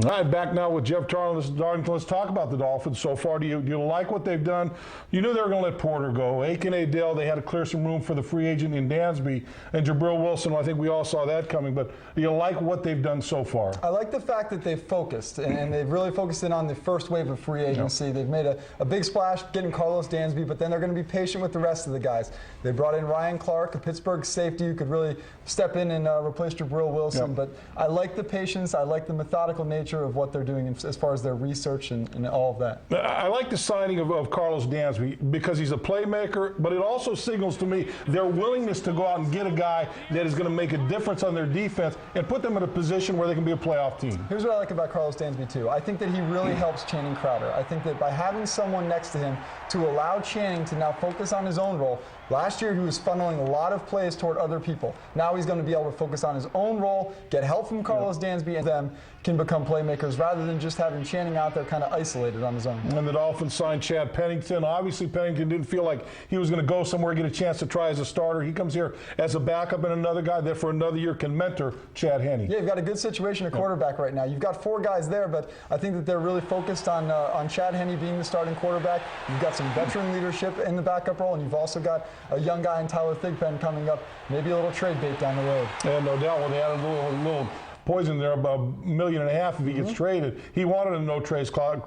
All right, back now with Jeff Darlington. Let's talk about the Dolphins so far. Do you like what they've done? You knew they were going to let Porter go. Aiken Adele, they had to clear some room for the free agent in Dansby. And Jabril Wilson, I think we all saw that coming. But do you like what they've done so far? I like the fact that they've focused, and they've really focused in on the first wave of free agency. They've made a big splash getting Carlos Dansby, but then they're going to be patient with the rest of the guys. They brought in Ryan Clark, a Pittsburgh safety who could really step in and replace Jabril Wilson. But I like the patience. I like the methodical nature of what they're doing as far as their research and all of that. I like the signing of Carlos Dansby because he's a playmaker, but it also signals to me their willingness to go out and get a guy that is going to make a difference on their defense and put them in a position where they can be a playoff team. Here's what I like about Carlos Dansby, too. I think that he really helps Channing Crowder. I think that by having someone next to him to allow Channing to now focus on his own role. Last year, he was funneling a lot of plays toward other people. Now he's going to be able to focus on his own role, get help from Carlos Dansby, and them can become playmakers rather than just having Channing out there kind of isolated on his own. And the Dolphins signed Chad Pennington. Obviously, Pennington didn't feel like he was going to go somewhere, get a chance to try as a starter. He comes here as a backup and another guy that for another year can mentor Chad Henne. Yeah, you've got a good situation at quarterback right now. You've got 4 guys there, but I think that they're really focused on Chad Henne being the starting quarterback. You've got some veteran leadership in the backup role, and you've also got a young guy in Tyler Thigpen coming up, maybe a little trade bait down the road. And no doubt, when they had a little poison there, about $1.5 million if he gets traded. He wanted a no trade clause.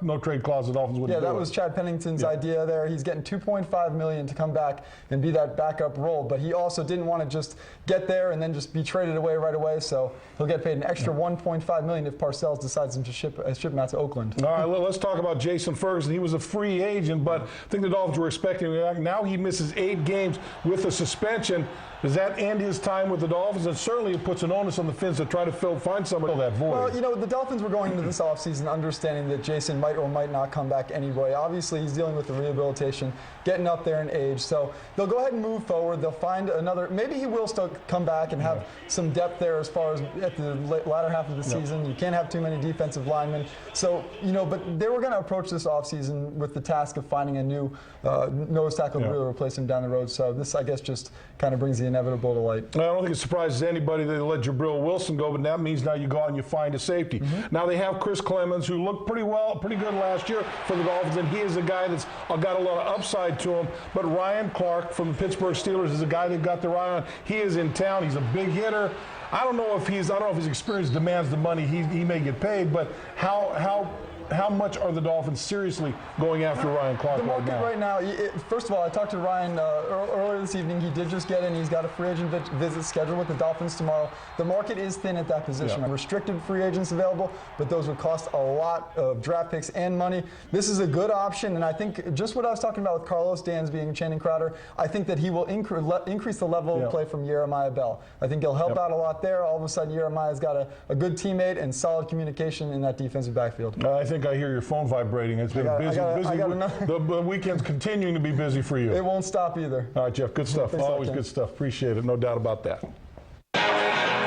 The Dolphins wouldn't. Yeah, that was Chad Pennington's idea there. He's getting $2.5 million to come back and be that backup role, but he also didn't want to just get there and then just be traded away right away. So he'll get paid an extra $1.5 million if Parcells decides to ship him out to Oakland. All right, let's talk about Jason Ferguson. He was a free agent, but I think the Dolphins were expecting him. Now he misses 8 games with a suspension. Does that end his time with the Dolphins? And certainly it puts an onus on the Finns to try to find somebody to fill that void. Well, you know, the Dolphins were going into this offseason understanding that Jason might or might not come back anyway. Obviously, he's dealing with the rehabilitation, getting up there in age. So they'll go ahead and move forward. They'll find another. Maybe he will still come back and have some depth there as far as at the latter half of the season. You can't have too many defensive linemen. So, you know, but they were going to approach this offseason with the task of finding a new nose tackle to really replace him down the road. So this, I guess, just kind of brings the inevitable to light. I don't think it surprises anybody that they let Jabril Wilson go, but that means now you go out and you find a safety. Now they have Chris Clemens, who looked pretty good last year for the Dolphins, and he is a guy that's got a lot of upside to him. But Ryan Clark from the Pittsburgh Steelers is a guy they've got their eye on. He is in town. He's a big hitter. I don't know if his experience demands the money he may get paid, but how much are the Dolphins seriously going after Ryan Clark right now? The market right now, first of all, I talked to Ryan earlier this evening. He did just get in. He's got a free agent visit scheduled with the Dolphins tomorrow. The market is thin at that position. Restricted free agents available, but those would cost a lot of draft picks and money. This is a good option, and I think just what I was talking about with Carlos Dansby and Channing Crowder, I think that he will increase the level of play from Jeremiah Bell. I think he'll help out a lot there. All of a sudden, Jeremiah's got a good teammate and solid communication in that defensive backfield. I think I hear your phone vibrating. It's been busy. The weekend's continuing to be busy for you. It won't stop either. All right, Jeff, good stuff. Always good stuff. Appreciate it. No doubt about that.